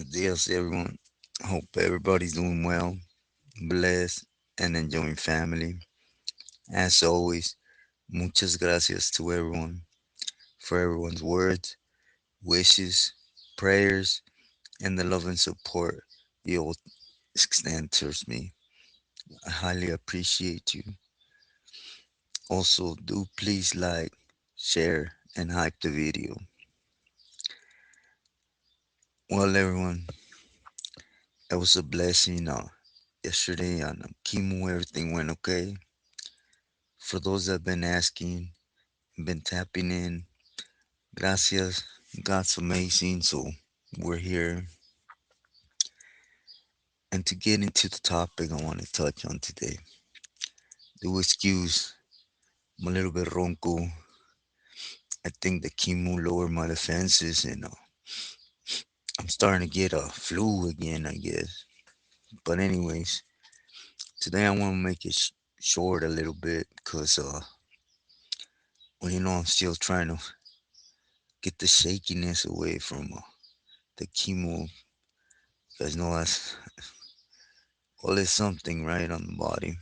dias, everyone. Hope everybody's doing well, blessed, and enjoying family. As always, muchas gracias to everyone for everyone's words, wishes, prayers, and the love and support you all extend towards me. I highly appreciate you. Also, do please like, share, and hype the video. Well, everyone, it was a blessing. Yesterday on chemo, everything went okay. For those that have been asking, been tapping in. Gracias. God's amazing. So we're here. And to get into the topic I want to touch on today, do excuse I'm a little bit ronco. I think the chemo lowered my defenses and I'm starting to get a flu again, I guess. But anyways, today I want to make it short a little bit because, well, I'm still trying to get the shakiness away from the chemo. You guys know that's well, it's something right on the body.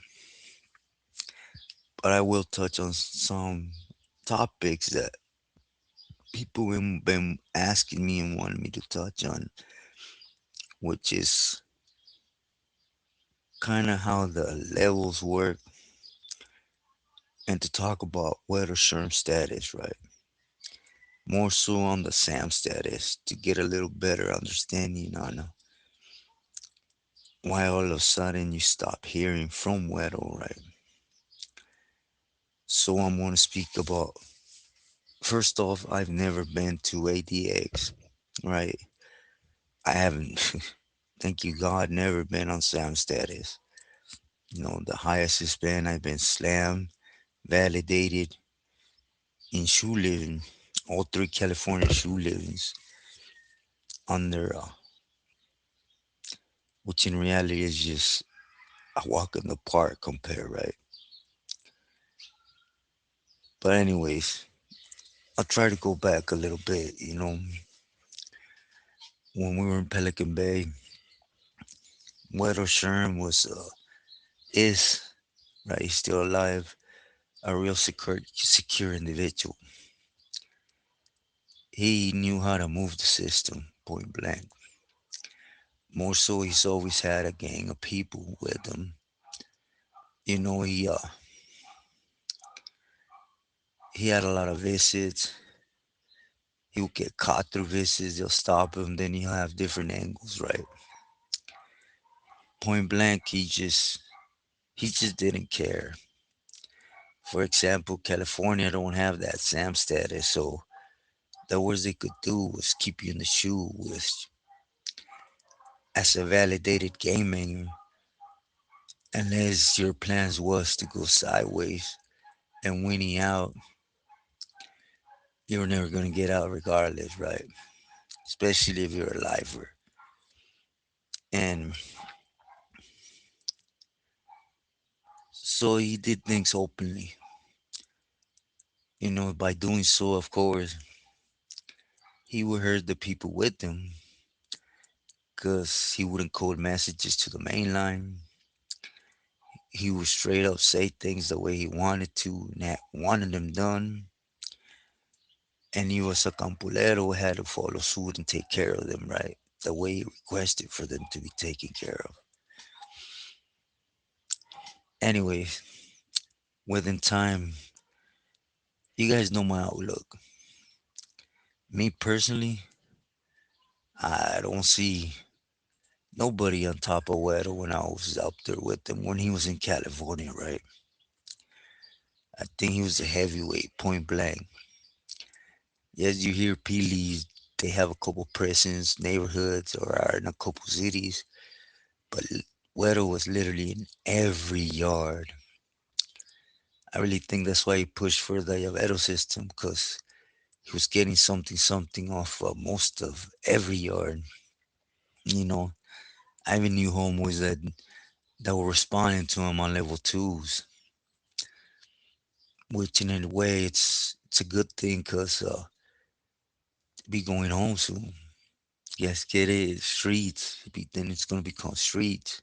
But I will touch on some topics that people have been asking me and wanting me to touch on, which is kind of how the levels work and to talk about Huero Sherm status, right? More so on the SAM status to get a little better understanding on why all of a sudden you stop hearing from Huero, right? So I'm going to speak about, first off, I've never been to ADX, right? I haven't, thank you God, never been on SAM status. The highest it's been, I've been slammed, validated in shoe living, all three California shoe livings under, which in reality is just a walk in the park compare, right? But anyways, I'll try to go back a little bit. When we were in Pelican Bay, Huero Sherm is, right, he's still alive, a real secure individual. He knew how to move the system, point blank. More so, he's always had a gang of people with him. He had a lot of visits. He would get caught through visits. They'll stop him. Then he'll have different angles, right? Point blank, he just didn't care. For example, California don't have that SAM status, so the worst they could do was keep you in the shoe with as a validated gaming, unless your plans was to go sideways and winning out, you're never gonna get out regardless, right? Especially if you're a lifer. And so he did things openly. By doing so, of course, he would hurt the people with him because he wouldn't code messages to the main line. He would straight up say things the way he wanted to, and wanted them done. And he was a campulero, had to follow suit and take care of them, right? The way he requested for them to be taken care of. Anyways, within time, you guys know my outlook. Me personally, I don't see nobody on top of Weddle when I was out there with him when he was in California, right? I think he was a heavyweight, point blank. Yes, you hear Peelies, they have a couple prisons, neighborhoods, or are in a couple cities, but Weddle was literally in every yard. I really think that's why he pushed for the Llavero system because he was getting something off most of every yard. You know, I even knew homeboys that were responding to him on level twos, which in a way it's a good thing because be going home soon. Yes, get it, streets. Then it's gonna become streets.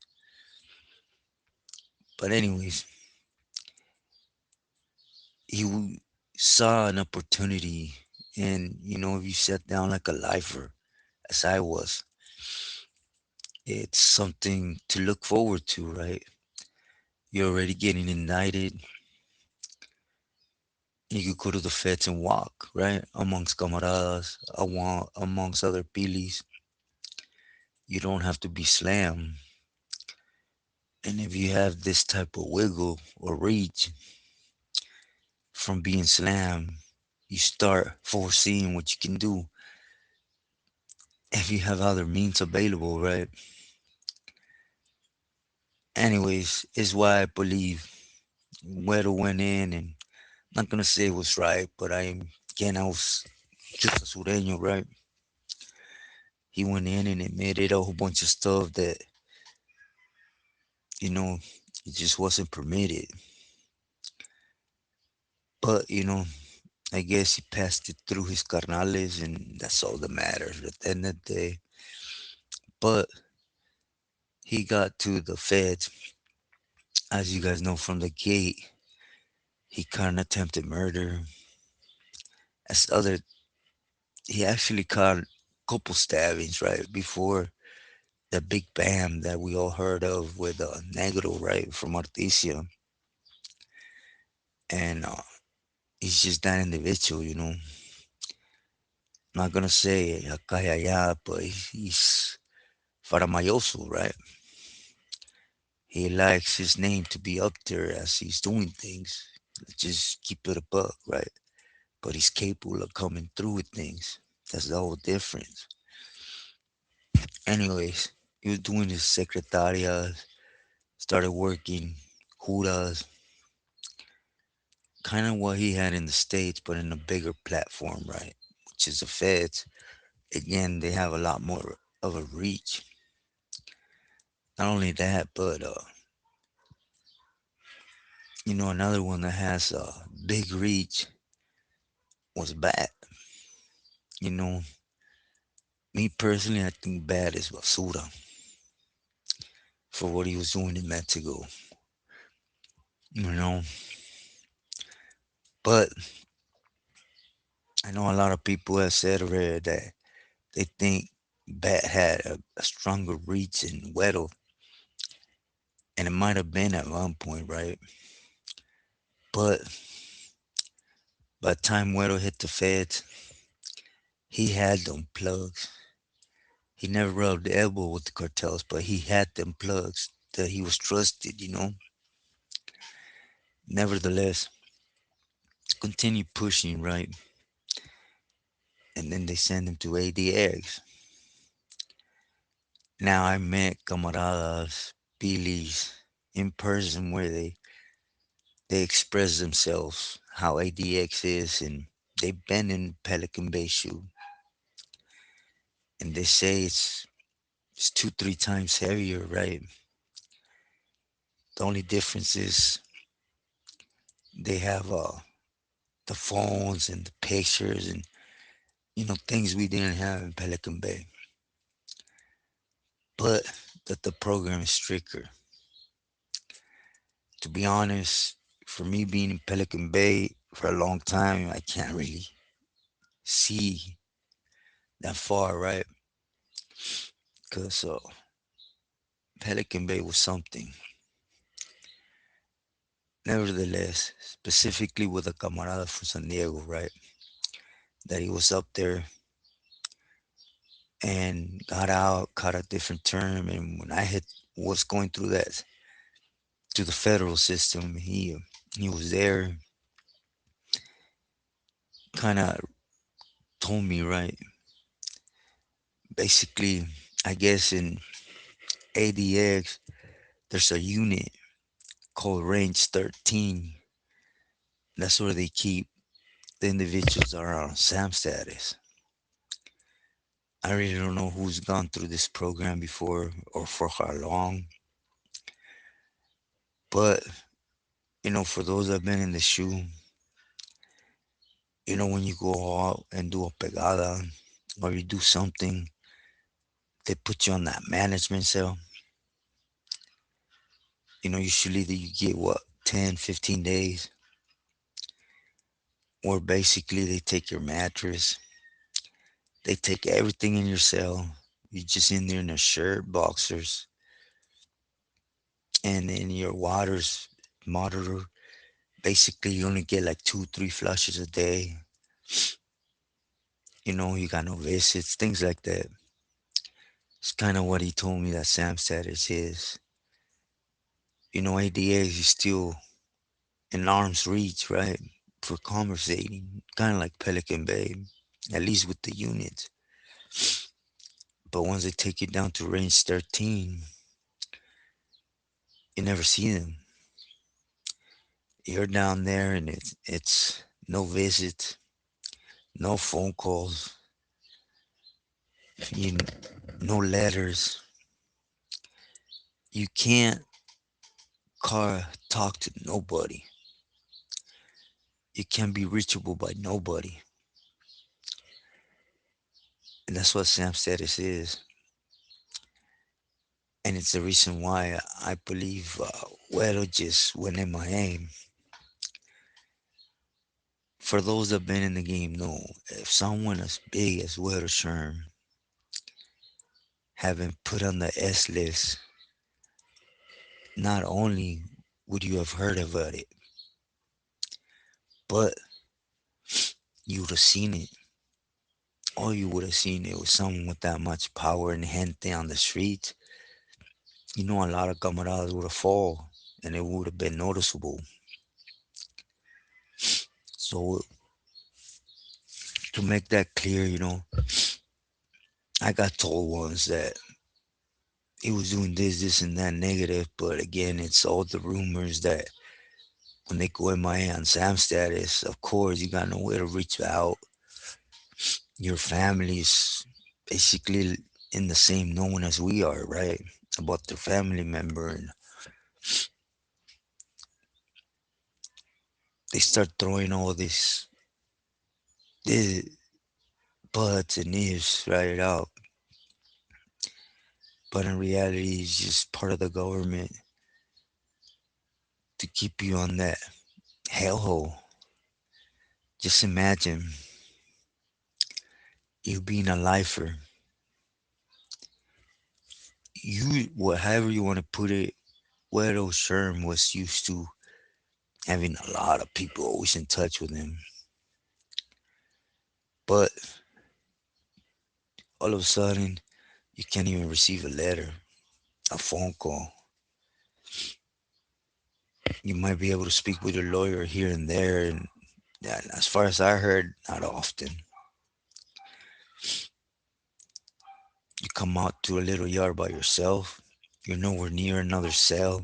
But anyways, saw an opportunity, and if you sat down like a lifer, as I was, it's something to look forward to, right? You're already getting indicted. You could go to the feds and walk, right? Amongst camaradas, amongst other pilis. You don't have to be slammed. And if you have this type of wiggle or reach from being slammed, you start foreseeing what you can do if you have other means available, right? Anyways, is why I believe Huero went in, and I'm not gonna say it was right, but again, I was just a sureño, right? He went in and admitted a whole bunch of stuff that, you know, it just wasn't permitted. But, I guess he passed it through his carnales, and that's all that matters at the end of the day. But he got to the feds, as you guys know from the gate. He kind of attempted murder. As other, he actually caught a couple stabbings right before the big bam that we all heard of with Negro, right, from Artesia. And he's just that individual, Not gonna say acá y allá, but he's faramayoso, right? He likes his name to be up there as he's doing things. Just keep it a buck, right? But he's capable of coming through with things. That's the whole difference. Anyways, he was doing his secretarias, started working juras, kind of what he had in the States, but in a bigger platform, right? Which is the feds. Again, they have a lot more of a reach. Not only that, but another one that has a big reach was Bat. You know, Me personally, I think Bat is basura for what he was doing in Mexico. You know, but I know a lot of people have said already that they think Bat had a stronger reach in Weddle, and it might have been at one point, right? But by the time Weddle hit the feds, he had them plugs. He never rubbed elbow with the cartels, but he had them plugs that he was trusted. Nevertheless, continue pushing, right? And then they send him to ADX. Now I met camaradas, Billy's in person where they express themselves how ADX is, and they've been in Pelican Bay shoe, and they say it's 2 3 times heavier, right? The only difference is they have the phones and the pictures and things we didn't have in Pelican Bay, but that the program is stricter. To be honest, for me being in Pelican Bay for a long time, I can't really see that far, right? Because Pelican Bay was something. Nevertheless, specifically with a camarada from San Diego, right? That he was up there and got out, caught a different term, and when I had was going through that to the federal system, he was there, kind of told me, right? Basically, I guess in ADX, there's a unit called Range 13. That's where they keep the individuals that are on SAM status. I really don't know who's gone through this program before or for how long, but for those that have been in the shoe, when you go out and do a pegada or you do something they put you on that management cell. Usually you get what, 10, 15 days, where basically they take your mattress, they take everything in your cell. You're just in there in a shirt, boxers, and then your water's monitor. Basically, you only get like 2, 3 flushes a day. You got no visits, things like that. It's kind of what he told me that Sam status is. ADX is still in arm's reach, right? For conversating, kind of like Pelican Bay, at least with the units. But once they take it down to range 13, you never see them. You're down there and it's no visits, no phone calls, you, no letters. You can't talk to nobody. You can't be reachable by nobody. And that's what Sam status is. And it's the reason why I believe Huero just went MIA. For those that have been in the game know, if someone as big as Huero Sherm have been put on the S list, not only would you have heard about it, but you would have seen it. Or you would have seen it with someone with that much power and gente on the street. A lot of camaradas would have fall and it would have been noticeable. So to make that clear, I got told once that he was doing this, and that negative, but again, it's all the rumors that when they go in my on Sam status, of course, you got nowhere to reach out. Your family's basically in the same knowing as we are, right? About their family member, and they start throwing all this buts and ifs right out. But in reality, it's just part of the government to keep you on that hellhole. Just imagine you being a lifer. However you want to put it, Huero Sherm was used to having a lot of people always in touch with him. But all of a sudden, you can't even receive a letter, a phone call. You might be able to speak with your lawyer here and there, and as far as I heard, not often. You come out to a little yard by yourself. You're nowhere near another cell.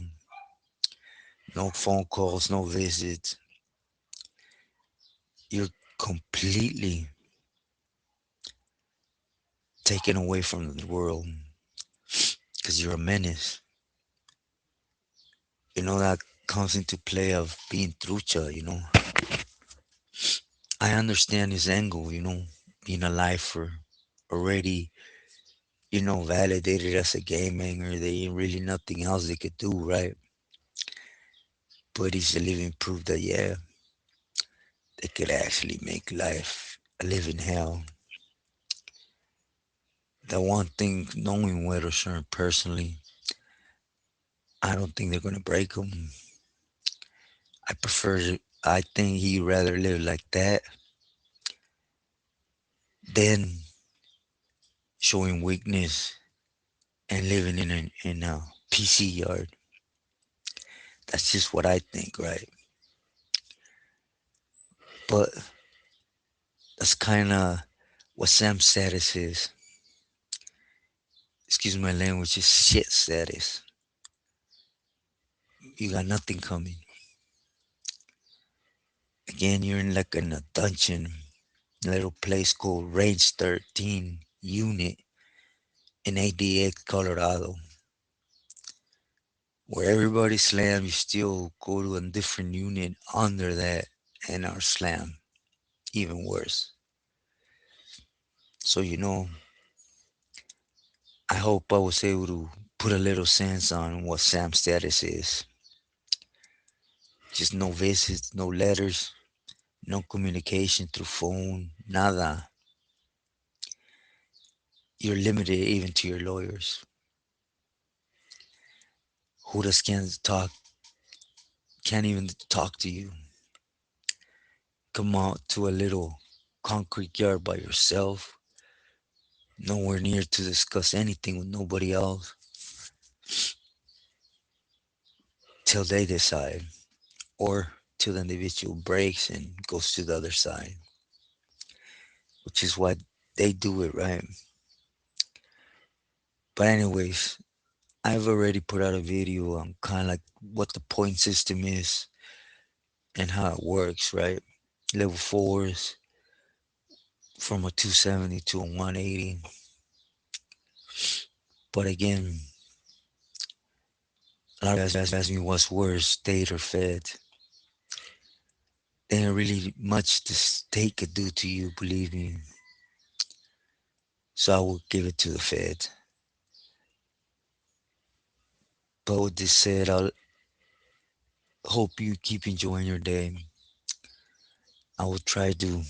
No phone calls, no visits. You're completely taken away from the world because you're a menace. That comes into play of being trucha. I understand his angle, being a lifer, already, validated as a game hanger. There ain't really nothing else they could do, right? But he's a living proof that, yeah, they could actually make life a living hell. The one thing, knowing Huero Sherm personally, I don't think they're gonna break him. I think he'd rather live like that than showing weakness and living in a PC yard. That's just what I think, right? But that's kind of what Sam status is. Excuse my language, is shit status. You got nothing coming. Again, you're in a dungeon, a little place called Range 13 Unit in ADX, Colorado, where everybody slam. You still go to a different unit under that and are slam. Even worse. So, I hope I was able to put a little sense on what Sam's status is. Just no visits, no letters, no communication through phone, nada. You're limited even to your lawyers. Who just can't even talk to you. Come out to a little concrete yard by yourself, nowhere near to discuss anything with nobody else till they decide, or till the individual breaks and goes to the other side, which is why they do it, right? But anyways, I've already put out a video on kind of like what the point system is and how it works, right? Level fours from a 270 to a 180. But again, a lot of guys ask me what's worse, state or fed. There ain't really much the state could do to you, believe me. So I will give it to the fed. But with this said, I'll hope you keep enjoying your day. I will try to,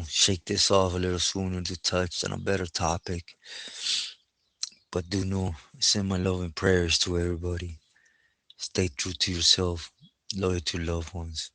shake this off a little sooner to touch on a better topic. But do know, send my love and prayers to everybody. Stay true to yourself, loyal to loved ones.